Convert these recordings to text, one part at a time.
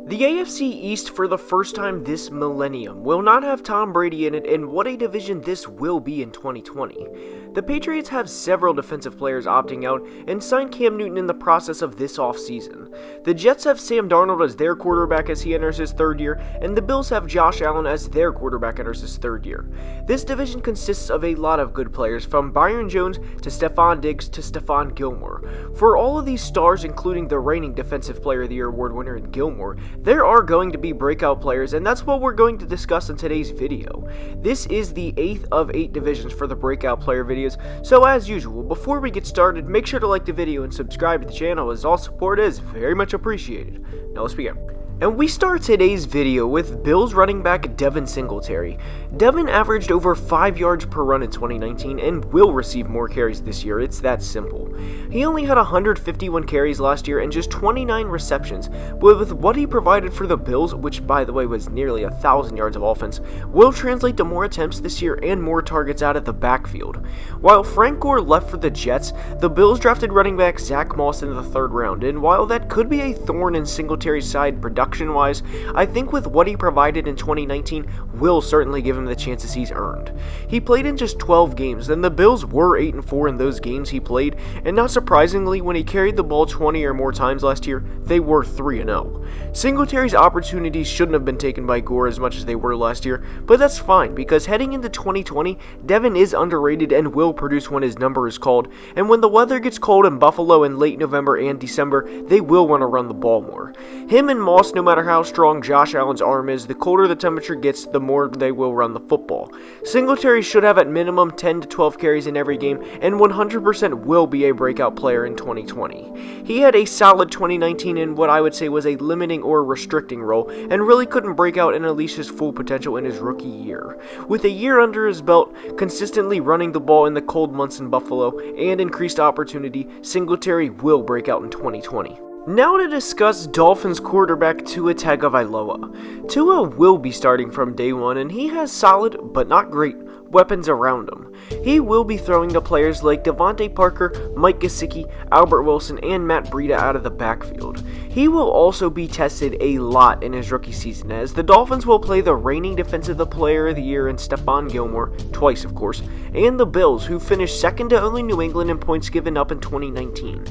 The AFC East for the first time this millennium will not have Tom Brady in it, and what a division this will be in 2020. The Patriots have several defensive players opting out and signed Cam Newton in the process of this offseason. The Jets have Sam Darnold as their quarterback as he enters his third year, and the Bills have Josh Allen as their quarterback enters his third year. This division consists of a lot of good players, from Byron Jones to Stephon Diggs to Stephon Gilmore. For all of these stars, including the reigning Defensive Player of the Year award winner in Gilmore, there are going to be breakout players, and that's what we're going to discuss in today's video. This is the 8th of 8 divisions for the breakout player videos, so as usual, before we get started, make sure to like the video and subscribe to the channel, as all support is very much appreciated. Now let's begin. And we start today's video with Bills running back Devin Singletary. Devin averaged over 5 yards per run in 2019 and will receive more carries this year. It's that simple. He only had 151 carries last year and just 29 receptions, but with what he provided for the Bills, which by the way was nearly 1,000 yards of offense, will translate to more attempts this year and more targets out of the backfield. While Frank Gore left for the Jets, the Bills drafted running back Zach Moss in the 3rd round, and while that could be a thorn in Singletary's side production-wise, I think with what he provided in 2019 will certainly give him the chances he's earned. He played in just 12 games, and the Bills were 8-4 in those games he played, and not surprisingly, when he carried the ball 20 or more times last year, they were 3-0. Singletary's opportunities shouldn't have been taken by Gore as much as they were last year, but that's fine, because heading into 2020, Devin is underrated and will produce when his number is called, and when the weather gets cold in Buffalo in late November and December, they will want to run the ball more. Him and Moss, no matter how strong Josh Allen's arm is, the colder the temperature gets, the more they will run the football. Singletary should have at minimum 10 to 12 carries in every game, and 100% will be a breakout player in 2020. He had a solid 2019 in what I would say was a limiting or restricting role, and really couldn't break out and unleash his full potential in his rookie year. With a year under his belt, consistently running the ball in the cold months in Buffalo, and increased opportunity, Singletary will break out in 2020. Now to discuss Dolphins quarterback Tua Tagovailoa. Tua will be starting from day one, and he has solid, but not great, weapons around him. He will be throwing to players like Devontae Parker, Mike Gesicki, Albert Wilson, and Matt Breida out of the backfield. He will also be tested a lot in his rookie season, as the Dolphins will play the reigning Defensive Player of the Year in Stephon Gilmore, twice of course, and the Bills, who finished second to only New England in points given up in 2019.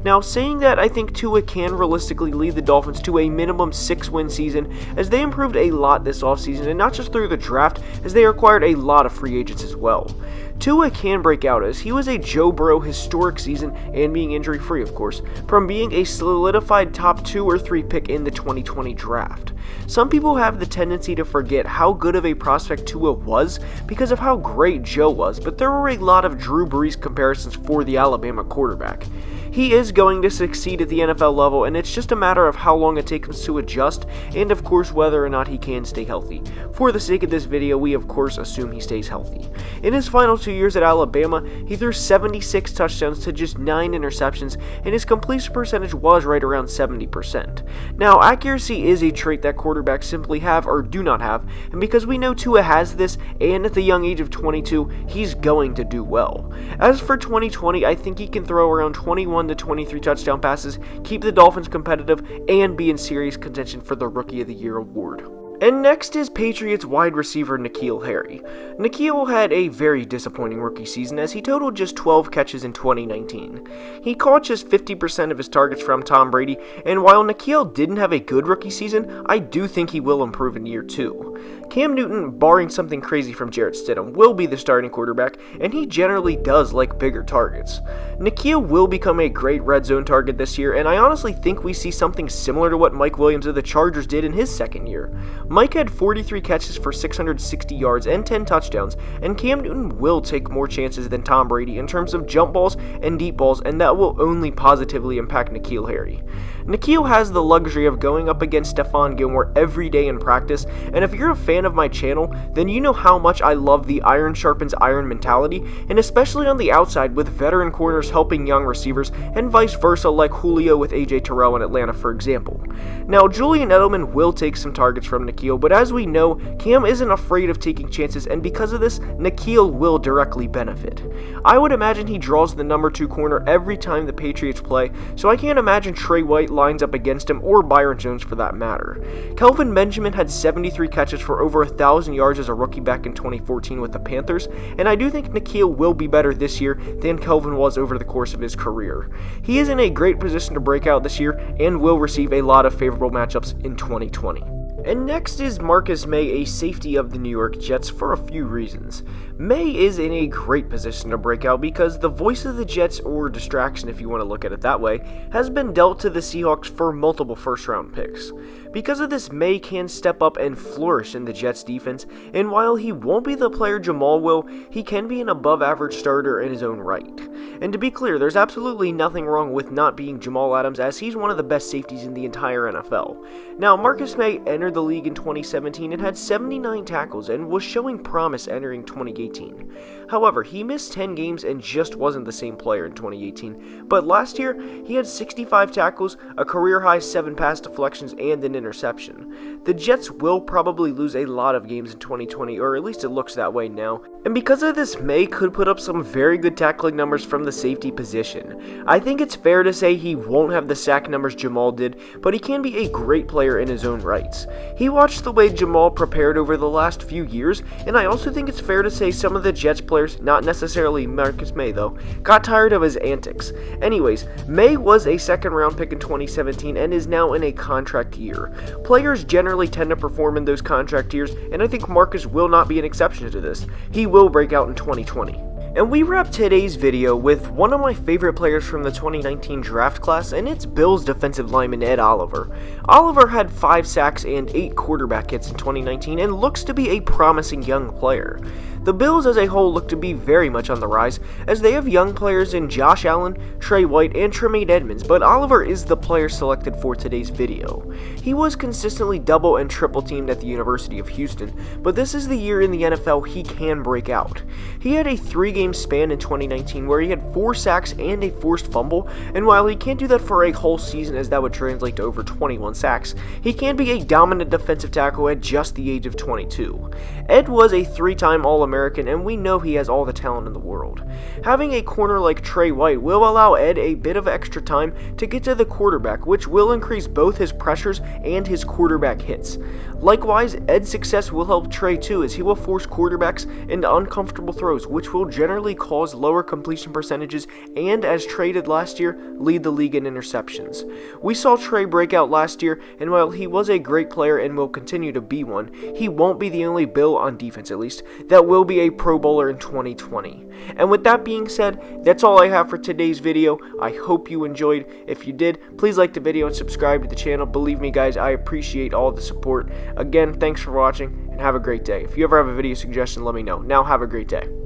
Now, saying that, I think Tua can realistically lead the Dolphins to a minimum 6-win season, as they improved a lot this offseason, and not just through the draft, as they acquired a lot of free agents as well. Tua can break out, as he was a Joe Burrow historic season, and being injury free of course, from being a solidified top 2 or 3 pick in the 2020 draft. Some people have the tendency to forget how good of a prospect Tua was because of how great Joe was, but there were a lot of Drew Brees comparisons for the Alabama quarterback. He is going to succeed at the NFL level, and it's just a matter of how long it takes him to adjust, and of course whether or not he can stay healthy. For the sake of this video, we of course assume he stays healthy. In his final 2 years at Alabama, he threw 76 touchdowns to just 9 interceptions, and his completion percentage was right around 70%. Now, accuracy is a trait that quarterbacks simply have or do not have, and because we know Tua has this, and at the young age of 22, he's going to do well. As for 2020, I think he can throw around 21 to 23 touchdown passes, keep the Dolphins competitive, and be in serious contention for the Rookie of the Year award. And next is Patriots wide receiver N'Keal Harry. N'Keal had a very disappointing rookie season, as he totaled just 12 catches in 2019. He caught just 50% of his targets from Tom Brady, and while N'Keal didn't have a good rookie season, I do think he will improve in year 2. Cam Newton, barring something crazy from Jarrett Stidham, will be the starting quarterback, and he generally does like bigger targets. N'Keal will become a great red zone target this year, and I honestly think we see something similar to what Mike Williams of the Chargers did in his 2nd year. Mike had 43 catches for 660 yards and 10 touchdowns, and Cam Newton will take more chances than Tom Brady in terms of jump balls and deep balls, and that will only positively impact N'Keal Harry. N'Keal has the luxury of going up against Stephon Gilmore every day in practice, and if you're a fan fan of my channel, then you know how much I love the iron sharpens iron mentality, and especially on the outside with veteran corners helping young receivers, and vice versa like Julio with AJ Terrell in Atlanta for example. Now, Julian Edelman will take some targets from Nakia, but as we know, Cam isn't afraid of taking chances, and because of this, Nakia will directly benefit. I would imagine he draws the number 2 corner every time the Patriots play, so I can't imagine Trey White lines up against him, or Byron Jones for that matter. Kelvin Benjamin had 73 catches for over 1,000 yards as a rookie back in 2014 with the Panthers, and I do think Nakia will be better this year than Kelvin was over the course of his career. He is in a great position to break out this year and will receive a lot of favorable matchups in 2020. And next is Marcus Maye, a safety of the New York Jets, for a few reasons. Maye is in a great position to break out because the voice of the Jets, or distraction if you want to look at it that way, has been dealt to the Seahawks for multiple first-round picks. Because of this, Maye can step up and flourish in the Jets defense, and while he won't be the player Jamal will, he can be an above-average starter in his own right. And to be clear, there's absolutely nothing wrong with not being Jamal Adams, as he's one of the best safeties in the entire NFL. Now, Marcus Maye entered the league in 2017 and had 79 tackles and was showing promise entering 2018. However, he missed 10 games and just wasn't the same player in 2018, but last year he had 65 tackles, a career-high 7 pass deflections, and an interception. The Jets will probably lose a lot of games in 2020, or at least it looks that way now, and because of this, Maye could put up some very good tackling numbers from the safety position. I think it's fair to say he won't have the sack numbers Jamal did, but he can be a great player in his own rights. He watched the way Jamal prepared over the last few years, and I also think it's fair to say some of the Jets players, not necessarily Marcus Maye though, got tired of his antics. Anyways, Maye was a second-round pick in 2017 and is now in a contract year. Players generally tend to perform in those contract years, and I think Marcus will not be an exception to this. He will break out in 2020. And we wrap today's video with one of my favorite players from the 2019 draft class, and it's Bills defensive lineman Ed Oliver. Oliver had 5 sacks and 8 quarterback hits in 2019 and looks to be a promising young player. The Bills as a whole look to be very much on the rise, as they have young players in Josh Allen, Trey White, and Tremaine Edmonds, but Oliver is the player selected for today's video. He was consistently double and triple teamed at the University of Houston, but this is the year in the NFL he can break out. He had a 3-game span in 2019 where he had 4 sacks and a forced fumble, and while he can't do that for a whole season as that would translate to over 21 sacks, he can be a dominant defensive tackle at just the age of 22. Ed was a 3-time All-American, and we know he has all the talent in the world. Having a corner like Trey White will allow Ed a bit of extra time to get to the quarterback, which will increase both his pressures and his quarterback hits. Likewise, Ed's success will help Trey too, as he will force quarterbacks into uncomfortable throws, which will generally cause lower completion percentages and, as Trey did last year, lead the league in interceptions. We saw Trey break out last year, and while he was a great player and will continue to be one, he won't be the only Bill, on defense at least, that will be a Pro Bowler in 2020. And with that being said, that's all I have for today's video. I hope you enjoyed. If you did, please like the video and subscribe to the channel. Believe me guys, I appreciate all the support. Again, thanks for watching and have a great day. If you ever have a video suggestion, let me know. Now have a great day.